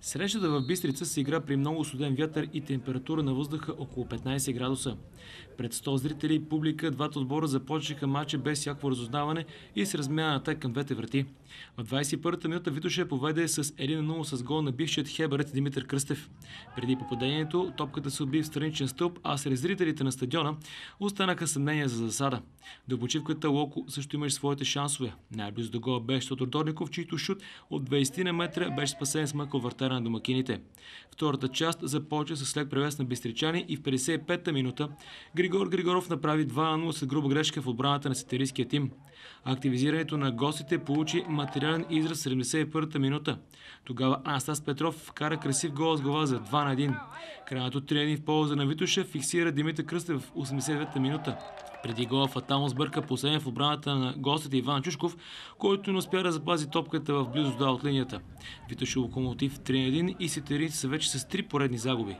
Срещата в Бистрица се игра при много студен вятър и температура на въздуха около 15 градуса. Пред 100 зрители и публика двата отбора започнаха матча без всяко разузнаване и с размяна на атака към двете врати. В 21-та минута Витоша поведе с 1-0 с гол на бившият хебърец Димитър Кръстев. Преди попадението топката се отби в страничен стълб, а сред зрителите на стадиона останаха съмнения за засада. До почивката Локо също имаше своите шансове. Най-близо до гола беше Тодорников, чийто шут от 20 метра беше спасен с мъка от вратаря на домакините. Втората част започва с лек превес на бистричани и в 55-та минута Григор Григоров направи 2-0 след груба грешка в отбраната на сетерийския тим. Активизирането на гостите получи материален израз в 71-та минута. Тогава Анастас Петров вкара красив гол с глава за 2-1. Крайното 3-1 в полза на Витоша фиксира Димитър Кръстев в 89-та минута. Преди гола фатално сбърка последен в отбраната на гостите Иван Чушков, който не успя да запази топката в близост до от линията. Витоша Локомотив 3-1 и сетерийци са вече с 3 поредни загуби.